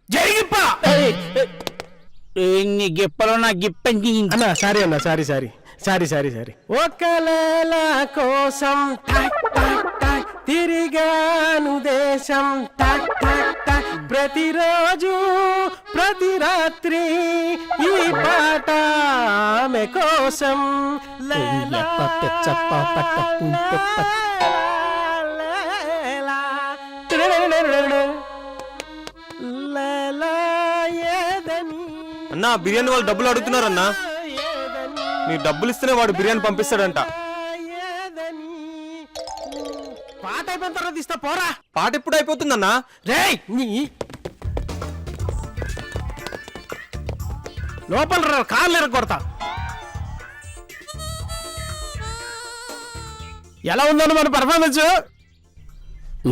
జరిగిప్ప నీ గిప్పలో నా గిప్పండి అన్నా. సారీ అన్నా, sorry sorry sorry sorry sorry. ఒకలేల కోసం టక్ టక్ టక్ తిరిగాను దేశం టక్ టక్ టక్. ప్రతిరోజు ప్రతి రాత్రి ఈ పాట ఆమె కోసం. అన్నా బిర్యానీ వాళ్ళు డబ్బులు అడుగుతున్నారన్నా. నీ డబ్బులు ఇస్తేనే వాడు బిర్యానీ పంపిస్తాడంట. పాట అయిపోయిన తర్వాత ఇస్తా పోరా. పాట ఎప్పుడు అయిపోతుందన్నా? రేయ్ లోపల కార్లు ఎరగొడతా. ఎలా ఉందన్న మన పర్ఫార్మెన్స్?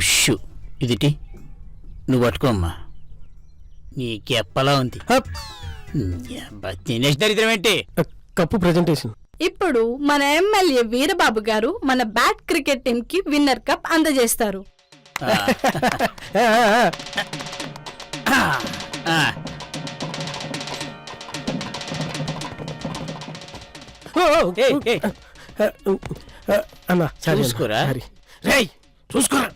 ఉష్షు ఇదిటి నువ్వు పట్టుకోమ్మా. నీ గిప్పలా ఉంది. తినేసి దరిద్రం ఏంటి? Cup presentation. ఇప్పుడు మన ఎమ్మెల్యే వీరబాబు గారు మన బ్యాట్ క్రికెట్ టీం కి విన్నర్ కప్ అందజేస్తారు. అన్నా చూసుకోరా. రేయ్ చూసుకోరా.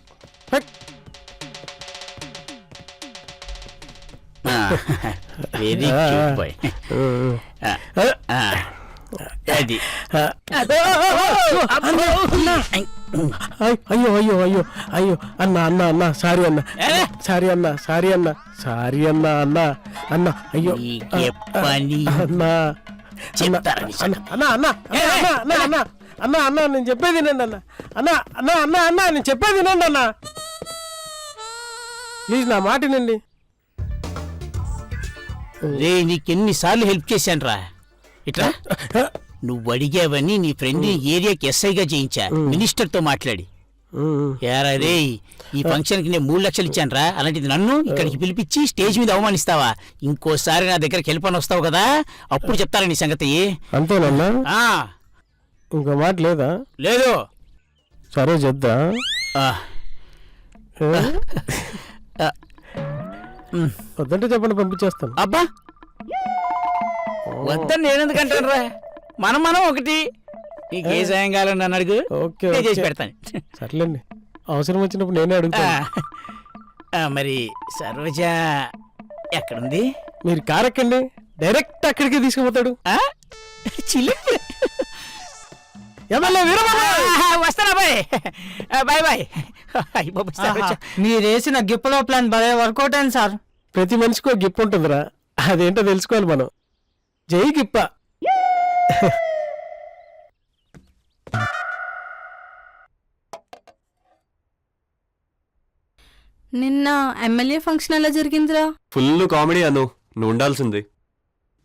Very cute boy. అది అయ్యో అయ్యో అయ్యో అయ్యో అన్నా అన్నా అన్నా సారీ అన్నా సారీ అన్నా సారీ అన్నా సారీ అన్నా అన్నా అన్నా అయ్యో అన్నా అన్నా అన్నా అన్నా అన్నా అన్నా అన్నా నేను చెప్పేది వినండి అన్న. అన్నా అన్నా అన్నా అన్నా నేను చెప్పేది వినండి అన్నా. ప్లీజ్ నా మాట వినండి. రే నీకెన్నిసార్లు హెల్ప్ చేశాను రా. ఇట్లా నువ్వు అడిగావని నీ ఫ్రెండ్ ఏరియాకి ఎస్ఐగా చేయించా మినిస్టర్ తో మాట్లాడి. యారా రే ఈ ఫంక్షన్ కి నేను 3 లక్షలు ఇచ్చాను రా. అలాంటిది నన్ను ఇక్కడికి పిలిపించి స్టేజ్ మీద అవమానిస్తావా? ఇంకోసారి నా దగ్గరకి హెల్ప్ అని వస్తావు కదా, అప్పుడు చెప్తారా నీ సంగతి. అంతేనన్నా? ఇంకో మాట లేదా? లేదు. సరే చెప్తా. వద్దంటే చెప్పండి పంపించేస్తాను. అబ్బా వద్దని నేనెందుకంటాను రా. మనం ఒకటి. నీకు ఏ సాయం కావాలని నన్ను అడుగు, చేసి పెడతాను. సర్లేండి, అవసరం వచ్చినప్పుడు నేనే అడుగుతాను. మరి సరోజ ఎక్కడుంది? మీరు కార్ ఎక్కండి, డైరెక్ట్ అక్కడికి తీసుకుపోతాడు. వస్తానా బాయ్. Bye bye. మీరేసిన గిప్పలో ప్లాన్ భలే వర్కౌట్ అయింది సార్. ప్రతి మనిషికి ఒక గిప్ ఉంటుందిరా, అదేంటో తెలుసుకోవాలి మనం. జై గిప్ప. నిన్న ఎమ్మెల్యే ఫంక్షన్ ఎలా జరిగిందిరా? ఫుల్ కామెడీ అను. నువ్వు ఉండాల్సింది.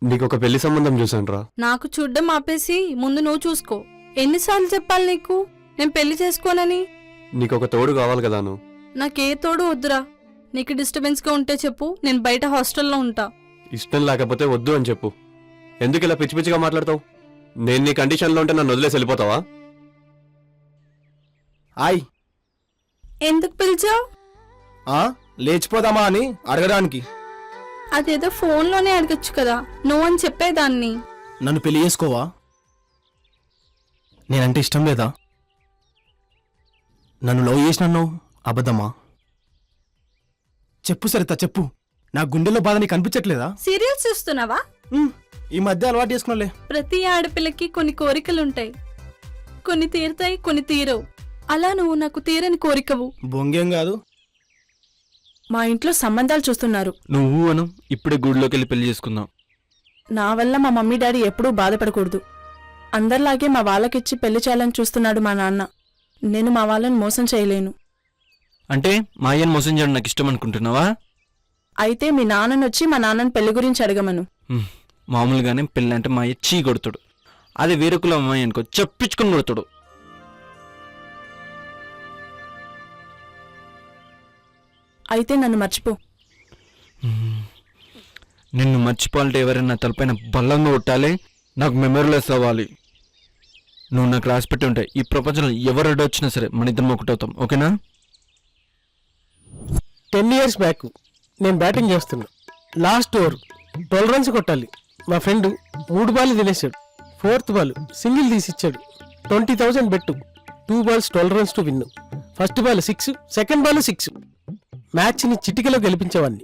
నీకు ఒక పెళ్లి సంబంధం చూసాను రా. నాకు చూడ్డం ఆపేసి ముందు నువ్వు చూసుకో. ఎన్నిసార్లు చెప్పాలి నీకు నేను పెళ్లి చేసుకోనని? నీకు ఒక తోడు కావాలి కదా నువ్వు. నాకే తోడు వద్దురా. నీకు డిస్టర్బెన్స్ గా ఉంటే చెప్పు, నేను బయట హాస్టల్లో ఉంటా. ఇష్టం లేకపోతే వద్దు అని చెప్పు. ఎందుకు ఇలా పిచ్చి పిచ్చిగా మాట్లాడతావు? నేను నీ కండిషన్లో ఉంటే నన్ను వదిలేసి వెళ్ళిపోతావా? ఆయ్ ఎందుకు పిలిచావు? లేచిపోదామా అని అడగడానికి. అదేదో ఫోన్లోనే అడగచ్చు కదా, నువ్వు అని చెప్పేదాన్ని. నన్ను పెళ్లి చేసుకోవా? నేనంటే ఇష్టం లేదా? నన్ను లవ్ చేసినన్నావు, అబద్ధమా? చెప్పు సరిత చెప్పు. నా గుండెలో బాధ నీకు అనిపించట్లేదా? సీరియల్స్ చూస్తున్నావా? ఈ మధ్య అలవాటు చేసుకున్నాలే. ప్రతి ఆడపిల్లకి కొన్ని కోరికలుంటాయి, కొన్ని తీరుతాయి, కొన్ని తీరవు. అలా నువ్వు నాకు తీరని కోరికవు. బొంగేం కాదు. మా ఇంట్లో సంబంధాలు చూస్తున్నారు. నువ్వు అను ఇప్పుడే గుడిలోకి వెళ్ళి పెళ్లి చేసుకుందాం. నా వల్ల మా మమ్మీ డాడీ ఎప్పుడూ బాధపడకూడదు. అందరిలాగే మా వాళ్ళకిచ్చి పెళ్లి చేయాలని చూస్తున్నాడు మా నాన్న. నేను మా వాళ్ళని మోసం చేయలేను. అంటే మా అయ్యని మోసం చేయడం నాకు ఇష్టం అనుకుంటున్నావా? అయితే మీ నాన్నని వచ్చి మా నాన్నని పెళ్లి గురించి అడగమను. మామూలుగానే పెళ్ళి అంటే మా అయ్య చీ కొడుతాడు. అదే వేరొకలో అమ్మాయి అనుకో చెప్పించుకుని కొడుతాడు. అయితే నన్ను మర్చిపో. నిన్ను మర్చిపోవాలంటే ఎవరైనా తలపైన బలంగా కొట్టాలి, నాకు మెమరీలెస్ అవ్వాలి. నువ్వు నాకు రాసిపెట్టి ఉంటాయి. ఈ ప్రపంచంలో ఎవరు అడ్డొచ్చినా సరే మన ఇద్దరం ఒకటవుతాం, ఓకేనా? 10 years బ్యాక్ నేను బ్యాటింగ్ చేస్తున్నా. లాస్ట్ ఓవర్ 12 runs కొట్టాలి. మా ఫ్రెండ్ 3 బాల్ తినేశాడు. 4th బాల్ సింగిల్ తీసిచ్చాడు. 20,000 bet. 2 balls 12 runs to win. First ball 6, second ball 6. మ్యాచ్ని చిటికలో గెలిపించేవాడిని.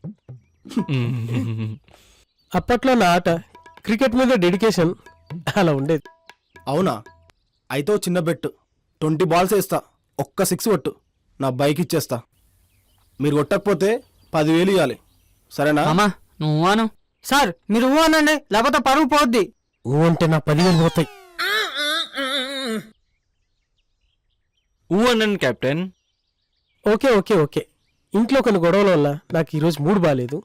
అప్పట్లో నా ఆట క్రికెట్ మీద డెడికేషన్ అలా ఉండేది. అవునా? అయితే ఓ చిన్న బెట్టు 20 balls వేస్తా, ఒక్క 6 కొట్టు, నా బైక్ ఇచ్చేస్తా. మీరు కొట్టకపోతే 10,000 ఇవ్వాలి, సరేనా? మామా నువ్వు అను. సార్ మీరు ఊ అనండి, లేకపోతే పరువు పోద్ది. ఊ అంటే నా 10,000 పోతాయి. అన్నాను కెప్టెన్. Okay okay okay. ఇంట్లో కొన్ని గొడవల వల్ల నాకు ఈరోజు మూడు బాగాలేదు.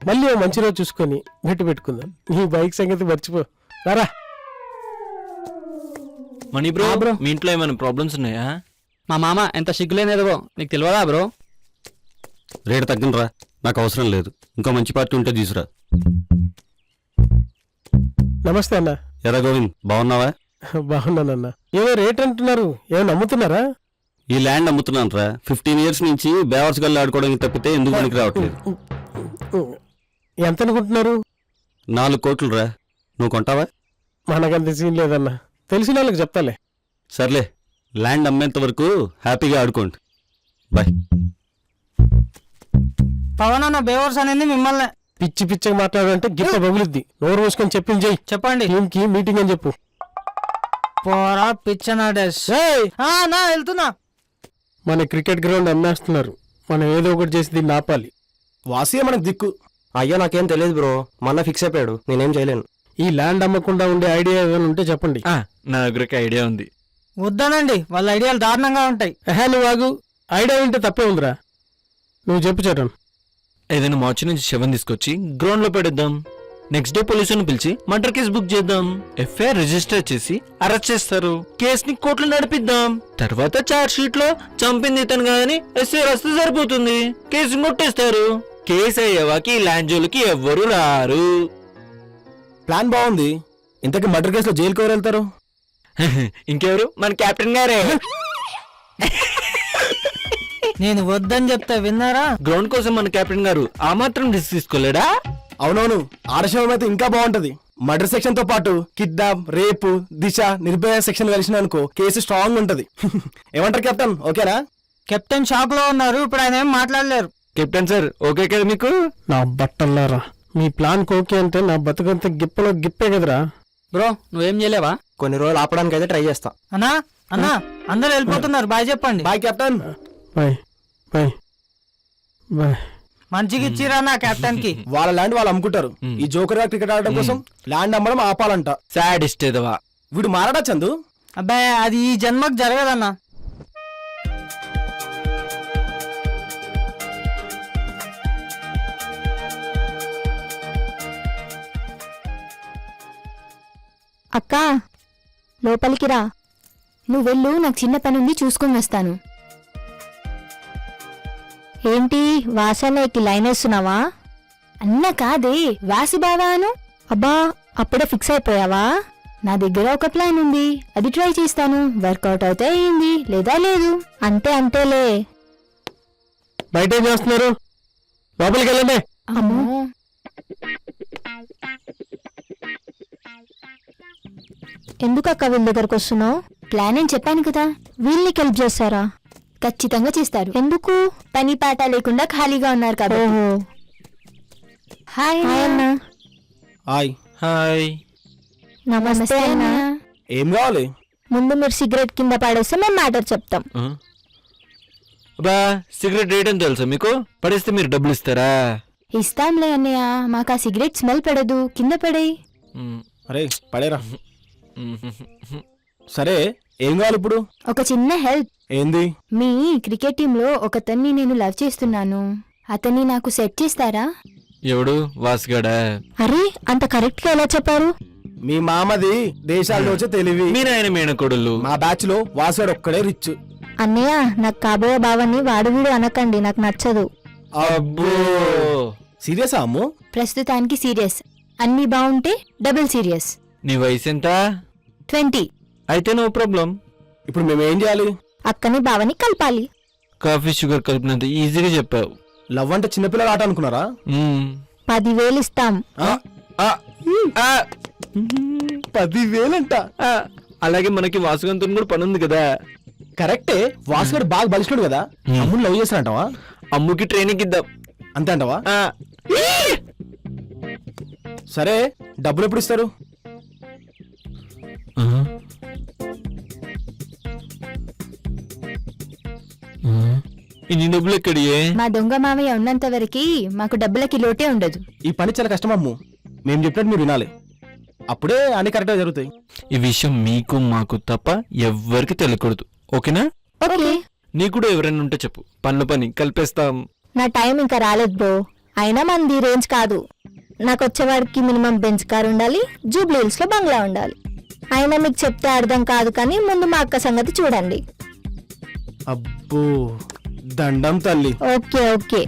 మళ్ళీ ఓ మంచి రోజు చూసుకొని బెట్టు పెట్టుకుందాం. నీ బైక్ సంగతి మర్చిపో. రారా. మనీ బ్రో, మీ ఇంట్లో ఏమైనా ప్రాబ్లమ్స్ ఉన్నాయా? మా మామ ఎంత సిగ్గులేనిదో నీకు తెలియదా బ్రో? రేటు తగ్గనరా, నాకు అవసరం లేదు. ఇంకో మంచి పార్టీ ఉంటే తీసురా. నమస్తే అన్న. ఎరా గోవింద్, బాగున్నావా? బాగున్నానన్న. ఏదో రేట్ అంటున్నారు, ఏమో నమ్ముతున్నారా? ఈ ల్యాండ్ అమ్ముతున్నాను రా. 15 years నుంచి బేవర్స్ గల్లి ఆడుకోవడానికి తప్పితే ఎందుకు పనికి రావట్లేదు. ఎంత అనుకుంటున్నారు? 4 కోట్లు రా. నువ్వు కొంటావా? మనకంత సీన్ లేదన్న, తెలిసిన వాళ్ళకి చెప్తాలే. సర్లే, ల్యాండ్ అమ్మేంత వరకు హ్యాపీగా ఆడుకోండి. బాయ్. పవన్ అన్న బేవర్స్ అనేది మిమ్మల్ని. పిచ్చి పిచ్చిగా మాట్లాడంటే గిట్ట పగులుద్ది. నోరు మూసుకొని చెప్పింది చెయ్యి. చెప్పండి. టీంకి మీటింగ్ అని చెప్పు. పోరా పిచ్చనా డేస్. నా వెళ్తున్నా. మన క్రికెట్ గ్రౌండ్ అమ్మేస్తున్నారు. మనం ఏదో ఒకటి చేసి దీన్ని ఆపాలి. వాసియే మనకు దిక్కు. అయ్యో నాకేం తెలియదు బ్రో, మొన్న ఫిక్స్ అయిపోయాడు, నేనేం చేయలేను. ఈ ల్యాండ్ అమ్మకుండా ఉండే ఐడియా ఏమైనా ఉంటే చెప్పండి. నా దగ్గర ఐడియా ఉంది. వద్దనండి, వాళ్ళ ఐడియాలు దారుణంగా ఉంటాయి. నువ్వు ఆగు. ఐడియా వింటే తప్పే ఉందిరా. నువ్వు చెప్పు చరణ్. ఏదైనా మార్చి నుంచి శవం తీసుకొచ్చి గ్రౌండ్ లో పెడేద్దాం. నెక్స్ట్ డే పోలీసులను పిలిచి మర్డర్ కేసు బుక్ చేద్దాం. ఎఫ్ఐఆర్ రిజిస్టర్ చేసి అరెస్ట్ చేస్తారు. కేసుని కోర్టులో నడిపిద్దాం. తర్వాత చార్జ్ షీట్ లో చంపింది ఇతను కాదని ఎస్ఐ రాస్తే సరిపోతుంది. కేసు కొట్టేస్తారు. కేసు అయ్యేవాకి ఈ ల్యాండ్ జోలికి ఎవ్వరూ రారు. ప్లాన్ బాగుంది. ఇంతకీ మర్డర్ కేసులో జైలుకి ఎవరు వెళ్తారు? ఇంకెవరు? మన కెప్టెన్ గారే. నేను వద్దని చెప్తా విన్నారా? గ్రౌండ్ కోసం మన కెప్టెన్ గారు ఆ మాత్రం రిస్క్ తీసుకోలేడా? అవునవును, ఆడశవం అయితే ఇంకా బాగుంటది. మర్డర్ సెక్షన్ తో పాటు కిడ్నాప్, రేపు, దిశ, నిర్భయ సెక్షన్ కలిసిన అనుకో కేసు స్ట్రాంగ్ ఉంటది. ఏమంటారు కెప్టెన్? ఓకేనా? కెప్టెన్ షాక్ లో ఉన్నారు, ఇప్పుడు ఆయన ఏం మాట్లాడలేరు. కెప్టెన్ సార్ ఓకే కదా మీకు? నా బట్టల్లారా, మీ ప్లాన్ ఓకే అంటే నా బతుకంత గిప్పలో గిప్పే కదరా. బ్రో నువ్వేం చేయలేవా? కొన్ని రోజులు ఆపడానికి అయితే ట్రై చేస్తా. అన్నా అన్నా అందరు వెళ్ళిపోతున్నారు, బాయ్ చెప్పండి. Bye captain. Bye bye bye. మంచిగా ఇచ్చిరా నా కెప్టెన్ కి. వాళ్ళ ల్యాండ్ వాళ్ళు అమ్ముకుంటారు. ఈ జోకర్ గా క్రికెట్ ఆడడం కోసం ల్యాండ్ అమ్మడం ఆపాలంట. సాడిస్ట్ ఏదవా. వీడు మారాడా చందు? అబ్బాయి అది ఈ జన్మకు జరగదన్నా. అక్కా లోపలికి రా. నువ్వు వెళ్ళు, నాకు చిన్న పని ఉంది, చూసుకొని వస్తాను. ఏంటి వాసనకి లైన్ వేస్తున్నావా? అన్న కాదే, వాసి బావాను. అబ్బా అప్పుడే ఫిక్స్ అయిపోయావా? నా దగ్గర ఒక ప్లాన్ ఉంది, అది ట్రై చేస్తాను. వర్కౌట్ అయితే అయింది, లేదా లేదు. అంతేలే. బయట ఏం చేస్తున్నారు? లోపలికి వెళ్ళండి. అమ్మో ఎందుకక్క వీళ్ళ దగ్గరకు వస్తున్నావు? ప్లాన్ అని చెప్పాను కదా. వీళ్ళని హెల్ప్ చేస్తారా? ఖచ్చితంగా చేస్తారు. ఎందుకు? పని పాట లేకుండా ఖాళీగా ఉన్నారు కదా. ఓహో హాయ్ అన్న. హాయ్. హాయ్. నమస్తే అన్న. ఏం కావాలి? ముందు మీరు సిగరెట్ కింద పడేస్తే మేము మ్యాటర్ చెప్తాం. బా సిగరెట్ రేట్ అని తెలుసా మీకు? పడేస్తే మీరు డబ్బులు ఇస్తారా? ఇస్తాంలే అన్నయ్య, మాకు ఆ సిగరెట్ స్మెల్ పడదు. కింద పడేయి. అరే పడేరా. సరే ఏం కావాలి ఇప్పుడు? ఒక చిన్న హెల్ప్. ఏంది? మీ క్రికెట్ టీంలో ఒకతన్ని నేను లవ్ చేస్తున్నాను, అతన్ని నాకు సెట్ చేస్తారా? ఎవడు? వాసుగాడా? అరే అంత కరెక్ట్ గా ఎలా చెప్పారు? మీ మామది దేశాల్లోచే తెలివి. మీరు ఆయన మేనకోడలు. మా బ్యాచ్ లో వాసుగాడు ఒక్కడే రిచ్. అన్నయ్య నాకు కాబోయే బావని వాడు వీడు అనకండి, నాకు నచ్చదు. అబ్బో సీరియసా అమ్ము? ప్రస్తుతానికి సీరియస్. అన్ని బాగుంటే డబుల్ సీరియస్. నీ వయసు ఎంత? 20. అయితే నో ప్రాబ్లం. ఇప్పుడు మేము ఏం చేయాలి? అక్కని బావని కలపాలి. కాఫీ షుగర్ కలిపినంత ఈజీగా చెప్పావు. లవ్ అంటే చిన్నపిల్లల ఆట అనుకున్నారా? 10,000 ఇస్తాం. 10,000 అంట. అలాగే మనకి వాసుగంతో కూడా పని ఉంది కదా. కరెక్టే, వాసుగాడు బాగా బలిసినాడు కదా. అమ్ముని లవ్ చేస్తానంటావా? అమ్ముకి ట్రైనింగ్ ఇద్దాం. అంతే అంటావా? సరే, డబ్బులు ఎప్పుడు ఇస్తారు? ఇన్ని డబ్బులు ఎక్కడియే? మా దొంగ మామయ్య ఉన్నంత వరకు మాకు డబ్బులకి లోటే ఉండదు. ఈ పని చాలా కష్టం అమ్ము. మేము చెప్పినట్టు మీరు వినాలి, అప్పుడే అన్ని కరెక్ట్గా జరుగుతాయి. ఈ విషయం మీకు మాకు తప్ప ఎవ్వరికి తెలియకూడదు, ఓకేనా? ఓకే. నీకు కూడా ఎవరైనా ఉంటే చెప్పు, పని కలిపేస్తాం. నా టైం ఇంకా రాలేదు బ్రో. అయినా మంది రేంజ్ కాదు. నాకు వచ్చేవాడికి మినిమం బెంచ్ కార్ ఉండాలి, జూబ్లీ హిల్స్ లో బంగ్లా ఉండాలి. అయినా మీకు చెప్తే అర్థం కాదు, కానీ ముందు మా అక్క సంగతి చూడండి. అబ్బో, దండం తల్లి. Okay okay.